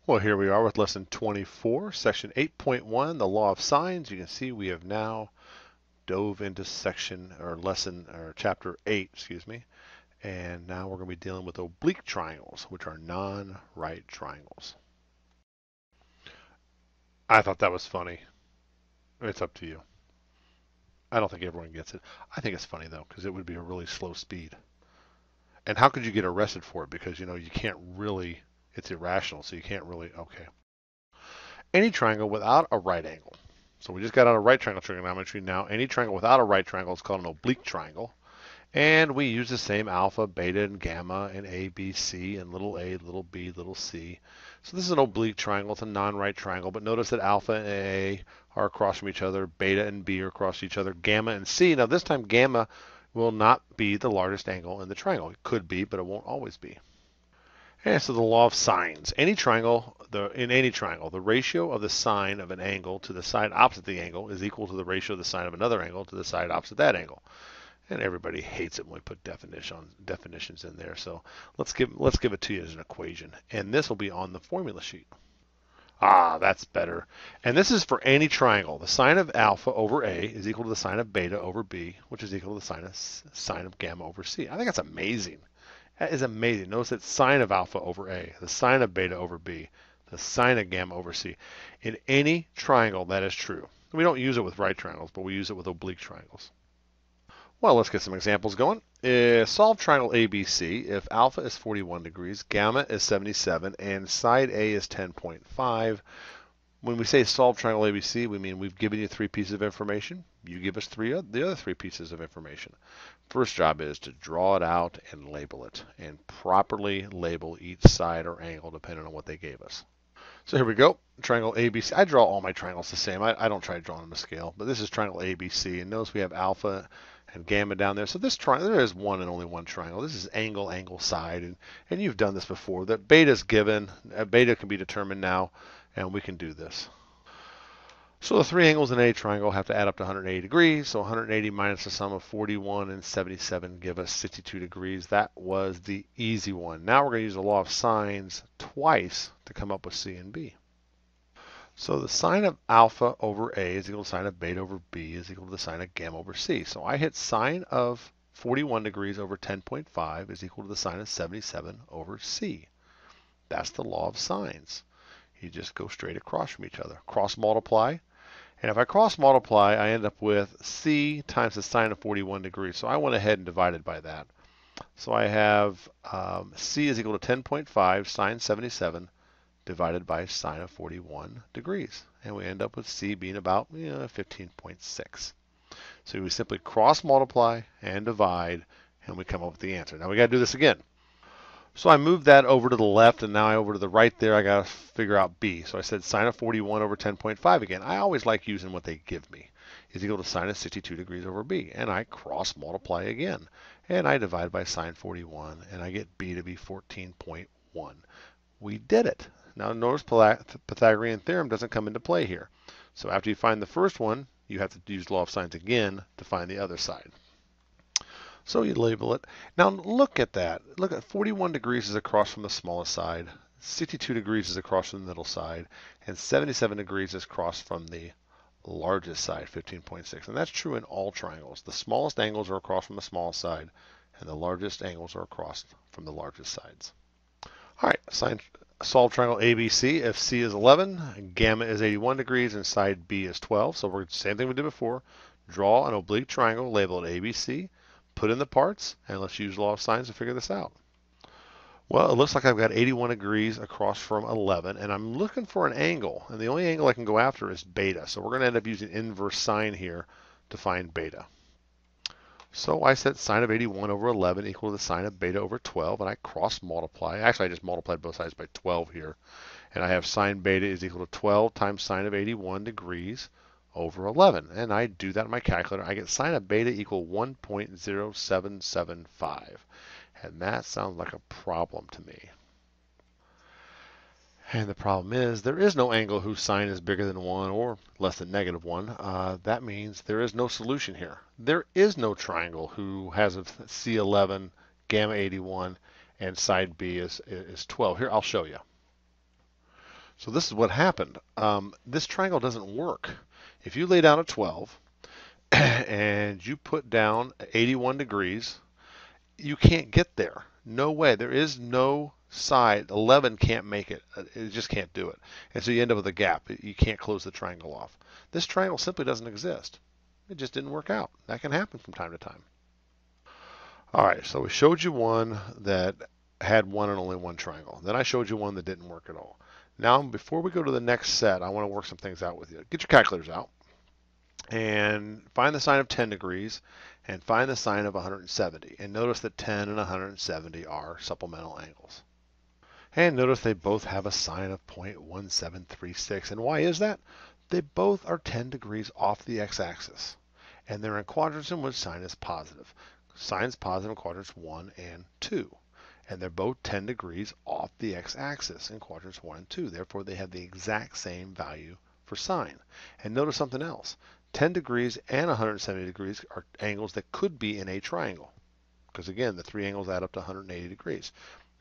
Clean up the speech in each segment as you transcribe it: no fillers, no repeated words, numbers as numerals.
Well, here we are with lesson 24, section 8.1, the law of sines. You can see we have now dove into section or lesson or chapter 8, excuse me. And now we're going to be dealing with oblique triangles, which are non-right triangles. I thought that was funny. It's up to you. I don't think everyone gets it. I think it's funny though, because it would be a really slow speed. And how could you get arrested for it? Because you can't really, it's irrational, so you can't really, okay. Any triangle without a right angle. So we just got out of right triangle trigonometry. Now, any triangle without a right triangle is called an oblique triangle. And we use the same alpha, beta, and gamma, and A, B, C, and little a, little b, little c. So this is an oblique triangle. It's a non-right triangle. But notice that alpha and A are across from each other. Beta and B are across each other. Gamma and C. Now, this time, gamma will not be the largest angle in the triangle. It could be, but it won't always be. And so the law of sines. In any triangle, the ratio of the sine of an angle to the side opposite the angle is equal to the ratio of the sine of another angle to the side opposite that angle. And everybody hates it when we put definitions in there. So let's give it to you as an equation. And this will be on the formula sheet. Ah, that's better. And this is for any triangle. The sine of alpha over A is equal to the sine of beta over B, which is equal to the sine of gamma over C. I think that's amazing. That is amazing. Notice that sine of alpha over A, the sine of beta over B, the sine of gamma over C. In any triangle, that is true. We don't use it with right triangles, but we use it with oblique triangles. Well, let's get some examples going. Solve triangle ABC if alpha is 41 degrees, gamma is 77, and side A is 10.5. When we say solve triangle ABC, we mean we've given you 3 pieces of information. You give us the other 3 pieces of information. First job is to draw it out and label it, and properly label each side or angle depending on what they gave us. So here we go. Triangle ABC. I draw all my triangles the same. I don't try to draw them to scale, but this is triangle ABC, and notice we have alpha and gamma down there. So this triangle, there is one and only one triangle. This is angle, angle, side, and you've done this before. That beta is given. Beta can be determined now, and we can do this. So the 3 angles in a triangle have to add up to 180 degrees. So 180 minus the sum of 41 and 77 give us 62 degrees. That was the easy one. Now we're going to use the law of sines twice to come up with C and B. So the sine of alpha over A is equal to sine of beta over B is equal to the sine of gamma over C. So I hit sine of 41 degrees over 10.5 is equal to the sine of 77 over C. That's the law of sines. You just go straight across from each other. Cross multiply. And if I cross multiply, I end up with C times the sine of 41 degrees. So I went ahead and divided by that. So I have C is equal to 10.5 sine 77 divided by sine of 41 degrees. And we end up with C being about 15.6. So we simply cross multiply and divide, and we come up with the answer. Now we got to do this again. So I moved that over to the left, and now over to the right there, I got to figure out B. So I said sine of 41 over 10.5 again. I always like using what they give me. Is equal to sine of 62 degrees over B. And I cross multiply again. And I divide by sine 41, and I get B to be 14.1. We did it. Now notice Pythagorean theorem doesn't come into play here. So after you find the first one, you have to use law of sines again to find the other side. So you label it. Now look at that. Look at 41 degrees is across from the smallest side, 62 degrees is across from the middle side, and 77 degrees is across from the largest side, 15.6. And that's true in all triangles. The smallest angles are across from the smallest side, and the largest angles are across from the largest sides. All right, solve triangle ABC if C is 11, gamma is 81 degrees, and side B is 12. So we're same thing we did before. Draw an oblique triangle, label it ABC, put in the parts, and let's use law of sines to figure this out. Well, it looks like I've got 81 degrees across from 11, and I'm looking for an angle, and the only angle I can go after is beta. So we're going to end up using inverse sine here to find beta. So I set sine of 81 over 11 equal to the sine of beta over 12, and I cross multiply. Actually, I just multiplied both sides by 12 here. And I have sine beta is equal to 12 times sine of 81 degrees over 11. And I do that in my calculator. I get sine of beta equal 1.0775. And that sounds like a problem to me. And the problem is there is no angle whose sine is bigger than 1 or less than negative 1. That means there is no solution here. There is no triangle who has a C11, gamma 81, and side B is 12. Here, I'll show you. So this is what happened. This triangle doesn't work. If you lay down a 12 and you put down 81 degrees, you can't get there. No way. There is no side. 11 can't make it. It just can't do it. And so you end up with a gap. You can't close the triangle off. This triangle simply doesn't exist. It just didn't work out. That can happen from time to time. All right, so we showed you one that had one and only one triangle. Then I showed you one that didn't work at all. Now, before we go to the next set, I want to work some things out with you. Get your calculators out and find the sine of 10 degrees and find the sine of 170. And notice that 10 and 170 are supplemental angles. And notice they both have a sine of 0.1736. And why is that? They both are 10 degrees off the x-axis. And they're in quadrants in which sine is positive. Sine is positive in quadrants 1 and 2. And they're both 10 degrees off the x-axis in quadrants 1 and 2. Therefore, they have the exact same value for sine. And notice something else. 10 degrees and 170 degrees are angles that could be in a triangle. Because again, the three angles add up to 180 degrees.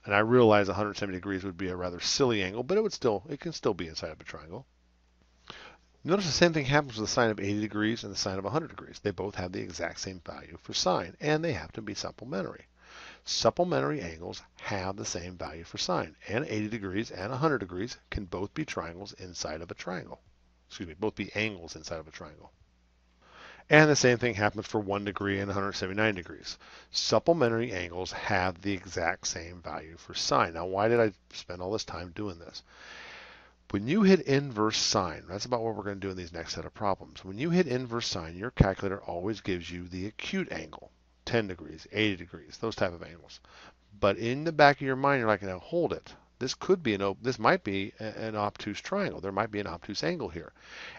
And I realize 170 degrees would be a rather silly angle, but it can still be inside of a triangle. Notice the same thing happens with the sine of 80 degrees and the sine of 100 degrees. They both have the exact same value for sine, and they have to be supplementary. Supplementary angles have the same value for sine, and 80 degrees and 100 degrees can both be triangles inside of a triangle. Excuse me, both be angles inside of a triangle. And the same thing happens for 1 degree and 179 degrees. Supplementary angles have the exact same value for sine. Now, why did I spend all this time doing this? When you hit inverse sine, that's about what we're going to do in these next set of problems. When you hit inverse sine, your calculator always gives you the acute angle, 10 degrees, 80 degrees, those type of angles. But in the back of your mind, you're like, now hold it. This might be an obtuse triangle. There might be an obtuse angle here.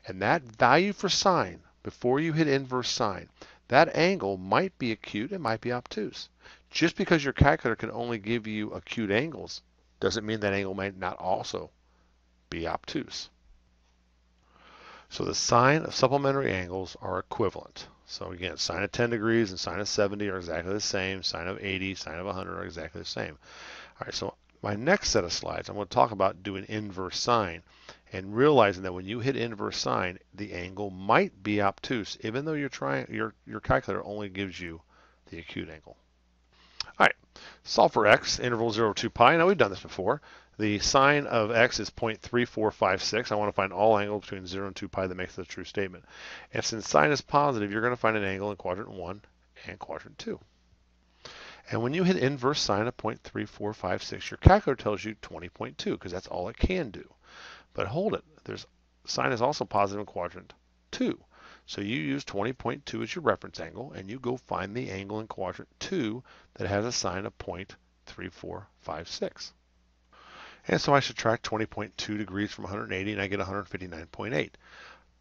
And that value for sine, before you hit inverse sine, that angle might be acute, it might be obtuse. Just because your calculator can only give you acute angles doesn't mean that angle might not also be obtuse. So the sine of supplementary angles are equivalent. So again, sine of 10 degrees and sine of 70 are exactly the same. Sine of 80, sine of 100 are exactly the same. All right, so my next set of slides, I'm going to talk about doing inverse sine and realizing that when you hit inverse sine, the angle might be obtuse, even though your calculator only gives you the acute angle. All right, solve for x, interval 0 to 2 pi. Now we've done this before. The sine of x is 0.3456. I want to find all angles between 0 and 2 pi that makes the true statement. And since sine is positive, you're going to find an angle in quadrant 1 and quadrant 2. And when you hit inverse sine of 0.3456, your calculator tells you 20.2 because that's all it can do. But hold it, sine is also positive in quadrant 2. So you use 20.2 as your reference angle, and you go find the angle in quadrant 2 that has a sine of 0.3456. And so I subtract 20.2 degrees from 180, and I get 159.8.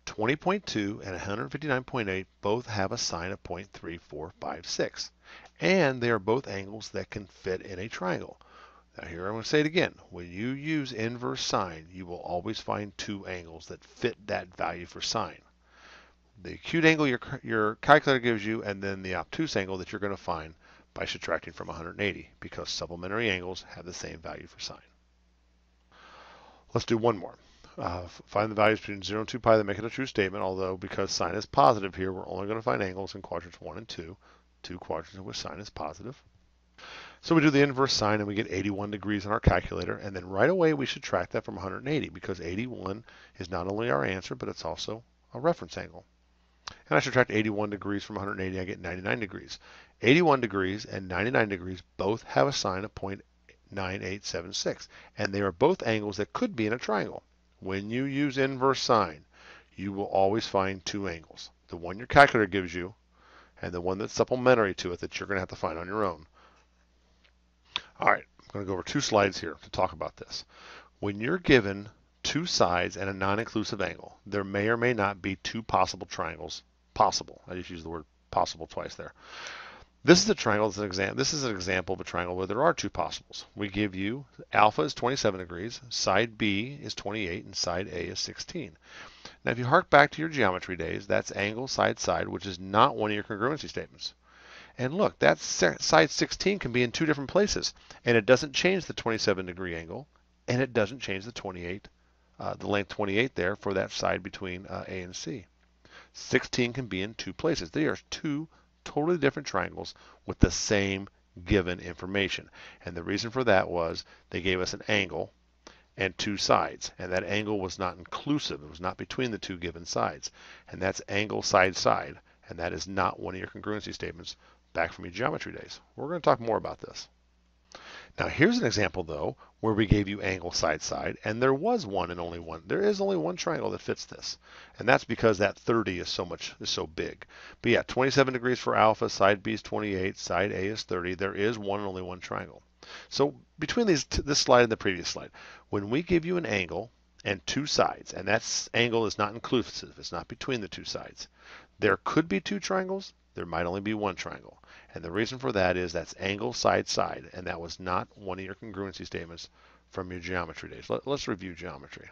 20.2 and 159.8 both have a sine of 0.3456. And they are both angles that can fit in a triangle. Now here I'm going to say it again. When you use inverse sine, you will always find two angles that fit that value for sine. The acute angle your calculator gives you, and then the obtuse angle that you're going to find by subtracting from 180, because supplementary angles have the same value for sine. Let's do one more. Find the values between 0 and 2 pi that make it a true statement, although because sine is positive here, we're only going to find angles in quadrants 1 and 2, two quadrants in which sine is positive. So we do the inverse sine and we get 81 degrees in our calculator, and then right away we subtract that from 180 because 81 is not only our answer, but it's also a reference angle. And I subtract 81 degrees from 180, I get 99 degrees. 81 degrees and 99 degrees both have a sine of 0.9876, and they are both angles that could be in a triangle. When you use inverse sine, you will always find two angles. The one your calculator gives you, and the one that's supplementary to it that you're going to have to find on your own. All right, I'm going to go over two slides here to talk about this. When you're given two sides and a non-inclusive angle, there may or may not be two possible triangles possible. I just used the word possible twice there. This is a triangle. This is an example of a triangle where there are two possibles. We give you alpha is 27 degrees, side B is 28, and side A is 16. Now, if you hark back to your geometry days, that's angle side side, which is not one of your congruency statements. And look, that side 16 can be in two different places, and it doesn't change the 27 degree angle, and it doesn't change the 28 the length 28 there for that side between A and C. 16 can be in two places. They are two totally different triangles with the same given information. And the reason for that was they gave us an angle and two sides. And that angle was not inclusive. It was not between the two given sides. And that's angle side side. And that is not one of your congruency statements back from your geometry days. We're going to talk more about this. Now here's an example though where we gave you angle side side, and there was one and only one. There is only one triangle that fits this, and that's because that 30 is so big. But yeah, 27 degrees for alpha, side B is 28, side A is 30. There is one and only one triangle. So between this slide and the previous slide, when we give you an angle and two sides, and that angle is not inclusive, it's not between the two sides. There could be two triangles, there might only be one triangle. And the reason for that is that's angle side side, and that was not one of your congruency statements from your geometry days. Let's review geometry.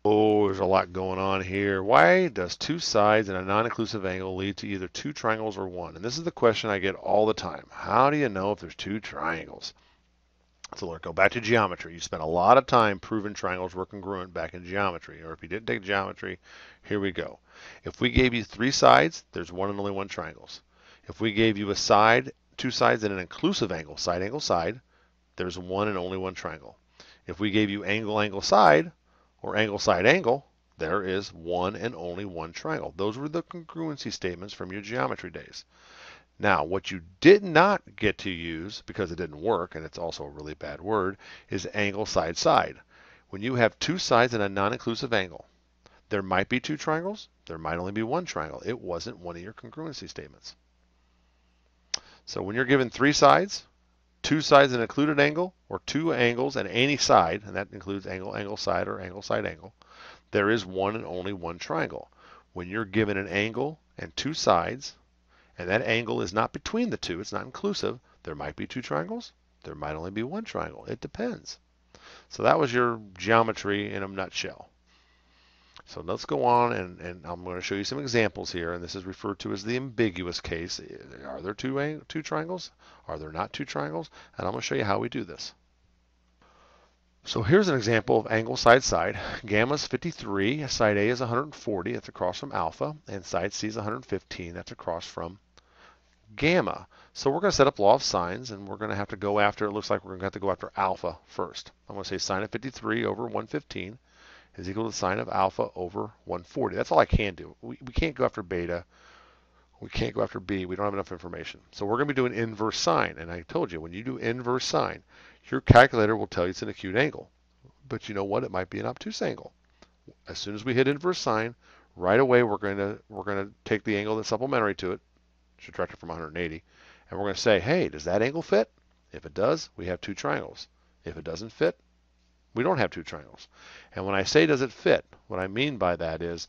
Oh, there's a lot going on here. Why does two sides and a non-inclusive angle lead to either two triangles or one? And this is the question I get all the time. How do you know if there's two triangles? So let's go back to geometry. You spent a lot of time proving triangles were congruent back in geometry. Or if you didn't take geometry, here we go. If we gave you three sides, there's one and only one triangles. If we gave you a side, two sides, and an inclusive angle, side, angle, side, there's one and only one triangle. If we gave you angle, angle, side, or angle, side, angle, there is one and only one triangle. Those were the congruency statements from your geometry days. Now, what you did not get to use, because it didn't work, and it's also a really bad word, is angle, side, side. When you have two sides and a non-inclusive angle, there might be two triangles, there might only be one triangle. It wasn't one of your congruency statements. So when you're given three sides, two sides and included angle, or two angles and any side, and that includes angle, angle, side, or angle, side, angle, there is one and only one triangle. When you're given an angle and two sides, and that angle is not between the two, it's not inclusive, there might be two triangles, there might only be one triangle. It depends. So that was your geometry in a nutshell. So let's go on, and I'm going to show you some examples here, and this is referred to as the ambiguous case. Are there two triangles? Are there not two triangles? And I'm going to show you how we do this. So here's an example of angle side side. Gamma is 53, side A is 140, that's across from alpha, and side C is 115, that's across from gamma. So we're going to set up law of sines, and we're going to have to go after, it looks like we're going to have to go after alpha first. I'm going to say sine of 53 over 115 is equal to the sine of alpha over 140. That's all I can do. We can't go after beta. We can't go after B. We don't have enough information. So we're going to be doing inverse sine. And I told you, when you do inverse sine, your calculator will tell you it's an acute angle. But you know what? It might be an obtuse angle. As soon as we hit inverse sine, right away we're going to take the angle that's supplementary to it, subtract it from 180, and we're going to say, hey, does that angle fit? If it does, we have two triangles. If it doesn't fit, we don't have two triangles. And when I say does it fit, what I mean by that is,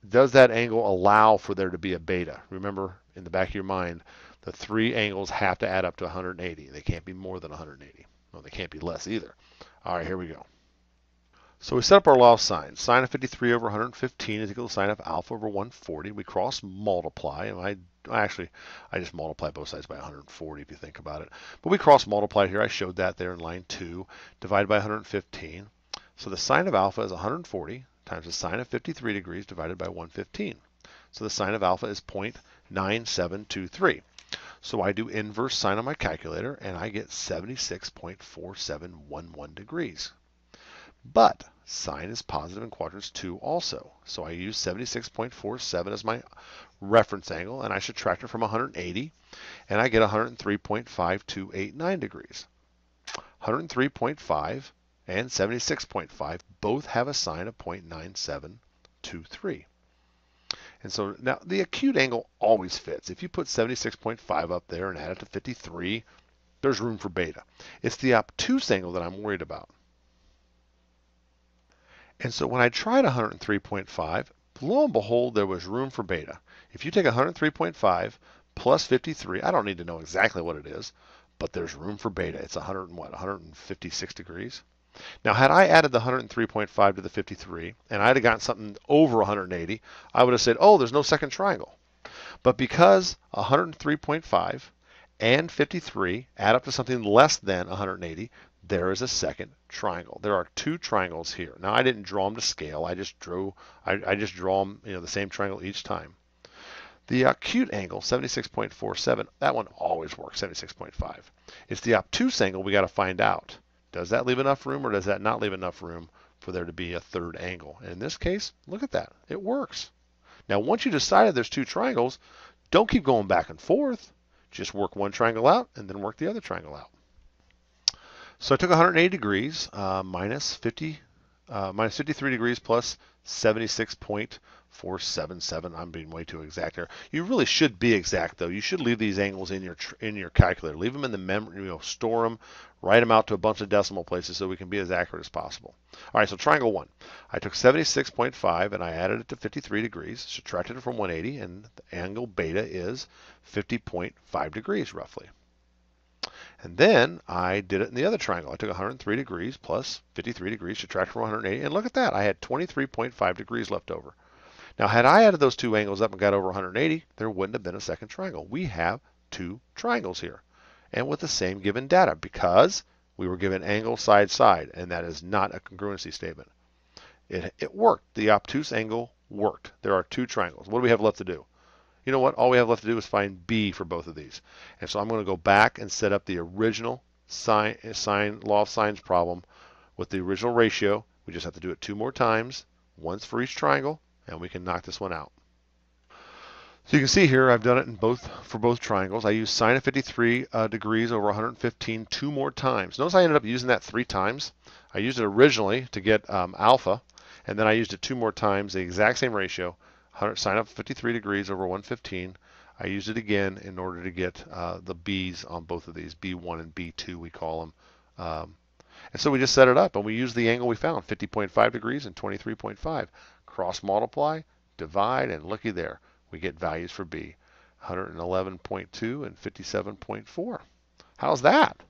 does that angle allow for there to be a beta? Remember, in the back of your mind, the three angles have to add up to 180. They can't be more than 180. No, they can't be less either. All right, here we go. So we set up our law of sine. Sine of 53 over 115 is equal to sine of alpha over 140. We cross multiply, and I just multiply both sides by 140 if you think about it. But we cross multiply here. I showed that there in line 2, divided by 115. So the sine of alpha is 140 times the sine of 53 degrees divided by 115. So the sine of alpha is 0.9723. So I do inverse sine on my calculator, and I get 76.4711 degrees. But sine is positive in quadrants 2 also. So I use 76.47 as my reference angle, and I subtract it from 180, and I get 103.5289 degrees. 103.5 and 76.5 both have a sine of 0.9723. And so now the acute angle always fits. If you put 76.5 up there and add it to 53, there's room for beta. It's the obtuse angle that I'm worried about. And so when I tried 103.5, lo and behold, there was room for beta. If you take 103.5 plus 53, I don't need to know exactly what it is, but there's room for beta. It's 156 degrees. Now, had I added the 103.5 to the 53, and I'd have gotten something over 180, I would have said, oh, there's no second triangle. But because 103.5 and 53 add up to something less than 180, there is a second triangle. There are two triangles here. Now I didn't draw them to scale. I just draw them, the same triangle each time. The acute angle, 76.47, that one always works, 76.5. It's the obtuse angle we got to find out. Does that leave enough room or does that not leave enough room for there to be a third angle? And in this case, look at that. It works. Now, once you decided there's two triangles, don't keep going back and forth. Just work one triangle out and then work the other triangle out. So I took 180 degrees minus 53 degrees plus 76.477. I'm being way too exact here. You really should be exact though. You should leave these angles in your calculator. Leave them in the memory. Store them. Write them out to a bunch of decimal places so we can be as accurate as possible. All right. So triangle one. I took 76.5 and I added it to 53 degrees. Subtracted it from 180, and the angle beta is 50.5 degrees roughly. And then I did it in the other triangle. I took 103 degrees plus 53 degrees, subtract from 180, and look at that. I had 23.5 degrees left over. Now, had I added those two angles up and got over 180, there wouldn't have been a second triangle. We have two triangles here, and with the same given data, because we were given angle side side, and that is not a congruency statement. It worked. The obtuse angle worked. There are two triangles. What do we have left to do? You know what? All we have left to do is find B for both of these. And so I'm going to go back and set up the original law of sines problem with the original ratio. We just have to do it two more times, once for each triangle, and we can knock this one out. So you can see here I've done it for both triangles. I used sine of 53 degrees over 115 two more times. Notice I ended up using that three times. I used it originally to get alpha, and then I used it two more times, the exact same ratio. Sine of 53 degrees over 115. I used it again in order to get the B's on both of these, B1 and B2 we call them. And so we just set it up and we used the angle we found, 50.5 degrees and 23.5. Cross multiply, divide, and looky there. We get values for B, 111.2 and 57.4. How's that?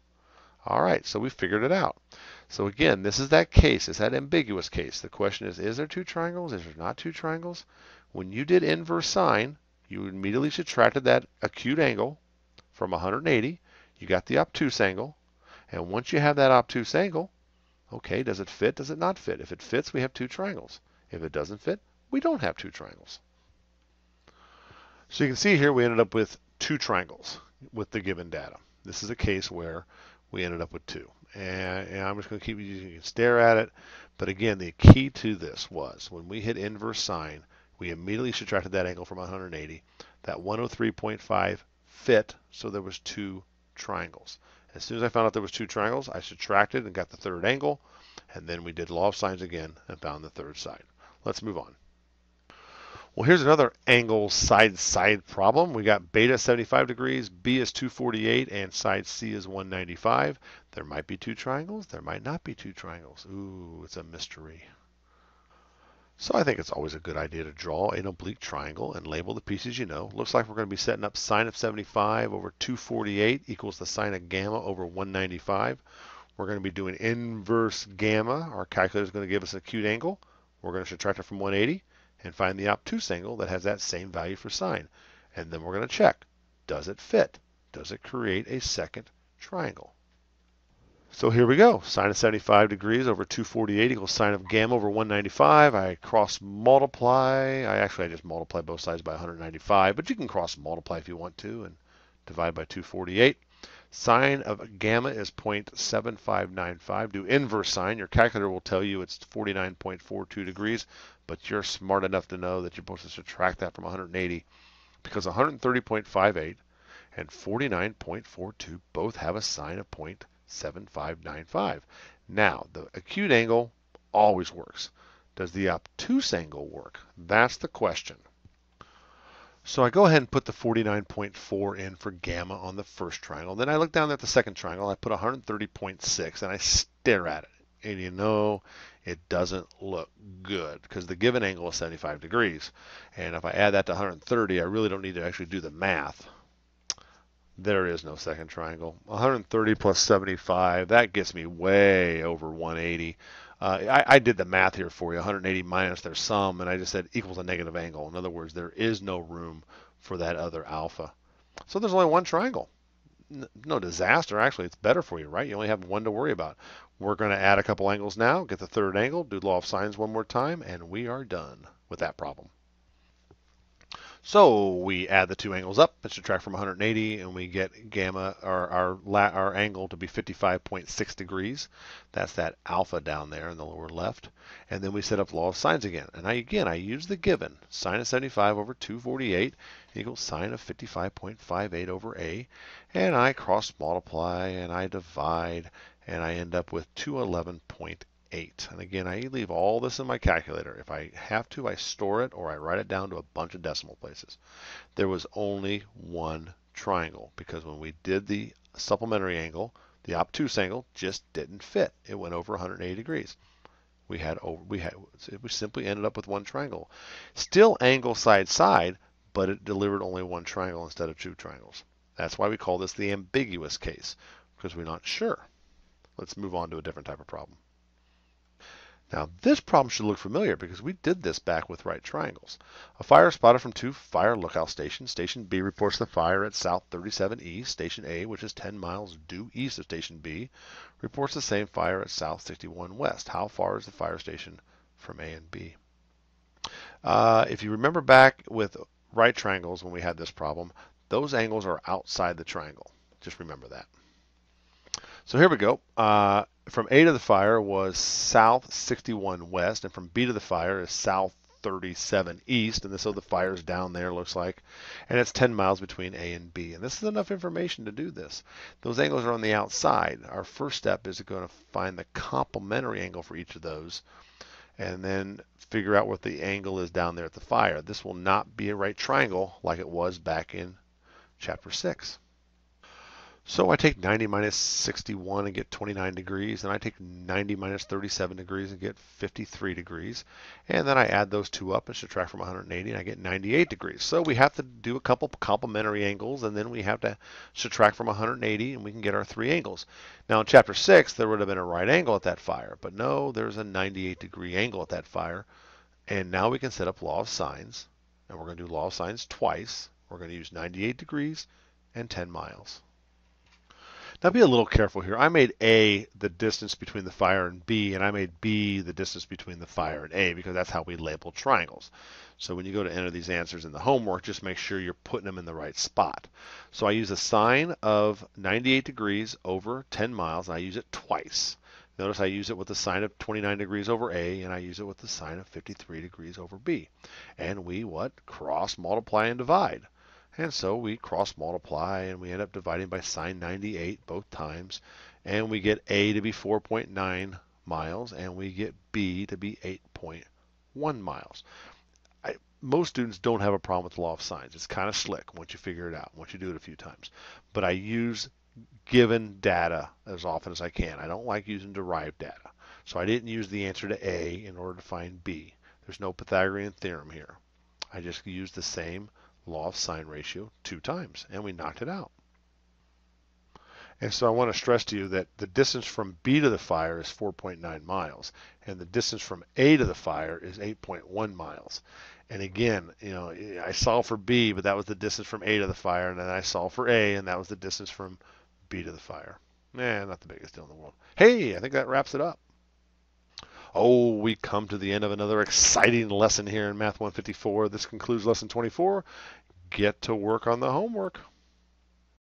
All right, so we figured it out. So again, this is that case. It's that ambiguous case. The question is there two triangles? Is there not two triangles? When you did inverse sine, you immediately subtracted that acute angle from 180. You got the obtuse angle. And once you have that obtuse angle, okay, does it fit? Does it not fit? If it fits, we have two triangles. If it doesn't fit, we don't have two triangles. So you can see here we ended up with two triangles with the given data. This is a case where we ended up with two. And I'm just going to keep using, you can stare at it. But again, the key to this was when we hit inverse sine, we immediately subtracted that angle from 180. That 103.5 fit, so there was two triangles. As soon as I found out there was two triangles, I subtracted and got the third angle, and then we did law of sines again and found the third side. Let's move on. Well, here's another angle side problem. We got beta 75 degrees, B is 248, and side C is 195. There might be two triangles. There might not be two triangles. Ooh, it's a mystery. So I think it's always a good idea to draw an oblique triangle and label the pieces you know. Looks like we're going to be setting up sine of 75 over 248 equals the sine of gamma over 195. We're going to be doing inverse gamma. Our calculator is going to give us an acute angle. We're going to subtract it from 180 and find the obtuse angle that has that same value for sine. And then we're going to check, does it fit? Does it create a second triangle? So here we go. Sine of 75 degrees over 248 equals sine of gamma over 195. I cross multiply. I just multiply both sides by 195, but you can cross multiply if you want to and divide by 248. Sine of gamma is 0.7595. Do inverse sine. Your calculator will tell you it's 49.42 degrees, but you're smart enough to know that you're supposed to subtract that from 180 because 130.58 and 49.42 both have a sine of 0.7595. Now, the acute angle always works. Does the obtuse angle work? That's the question. So I go ahead and put the 49.4 in for gamma on the first triangle. Then I look down at the second triangle. I put 130.6 and I stare at it. And you know, it doesn't look good because the given angle is 75 degrees. And if I add that to 130, I really don't need to actually do the math. There is no second triangle. 130 plus 75, that gets me way over 180. I did the math here for you, 180 minus their sum, and I just said equals a negative angle. In other words, there is no room for that other alpha. So there's only one triangle. no disaster. Actually, it's better for you, right? You only have one to worry about. We're going to add a couple angles now, get the third angle, do law of sines one more time, and we are done with that problem. So we add the two angles up and subtract from 180, and we get gamma, or our angle, to be 55.6 degrees. That's that alpha down there in the lower left. And then we set up law of sines again. And I use the given. Sine of 75 over 248 equals sine of 55.58 over a. And I cross multiply and I divide, and I end up with 211.8. And again, I leave all this in my calculator. If I have to, I store it or I write it down to a bunch of decimal places. There was only one triangle because when we did the supplementary angle, the obtuse angle just didn't fit. It went over 180 degrees. We simply ended up with one triangle. Still angle side side, but it delivered only one triangle instead of two triangles. That's why we call this the ambiguous case, because we're not sure. Let's move on to a different type of problem. Now this problem should look familiar because we did this back with right triangles. A fire is spotted from two fire lookout stations. Station B reports the fire at South 37 East. Station A, which is 10 miles due east of Station B, reports the same fire at South 61 West. How far is the fire station from A and B? If you remember back with right triangles when we had this problem, those angles are outside the triangle. Just remember that. So here we go. From A to the fire was South 61 West, and from B to the fire is South 37 East, and so the fire's down there, looks like, and it's 10 miles between A and B. And this is enough information to do this. Those angles are on the outside. Our first step is going to find the complementary angle for each of those, and then figure out what the angle is down there at the fire. This will not be a right triangle like it was back in Chapter 6. So I take 90 minus 61 and get 29 degrees, and I take 90 minus 37 degrees and get 53 degrees, and then I add those two up and subtract from 180 and I get 98 degrees. So we have to do a couple complementary angles, and then we have to subtract from 180 and we can get our three angles. Now in Chapter 6 there would have been a right angle at that fire, but no, there's a 98 degree angle at that fire, and now we can set up law of sines, and we're going to do law of sines twice. We're going to use 98 degrees and 10 miles. Now be a little careful here. I made A the distance between the fire and B, and I made B the distance between the fire and A because that's how we label triangles. So when you go to enter these answers in the homework, just make sure you're putting them in the right spot. So I use a sine of 98 degrees over 10 miles, and I use it twice. Notice I use it with the sine of 29 degrees over A, and I use it with the sine of 53 degrees over B. And we cross multiply and divide. And so we cross multiply and we end up dividing by sine 98 both times. And we get A to be 4.9 miles and we get B to be 8.1 miles. Most students don't have a problem with the law of sines. It's kind of slick once you figure it out, once you do it a few times. But I use given data as often as I can. I don't like using derived data. So I didn't use the answer to A in order to find B. There's no Pythagorean theorem here. I just used the same law of sine ratio two times, and we knocked it out. And so I want to stress to you that the distance from B to the fire is 4.9 miles, and the distance from A to the fire is 8.1 miles. And again, I solved for B, but that was the distance from A to the fire, and then I solved for A, and that was the distance from B to the fire. Not the biggest deal in the world. Hey, I think that wraps it up. Oh, we come to the end of another exciting lesson here in Math 154. This concludes lesson 24. Get to work on the homework.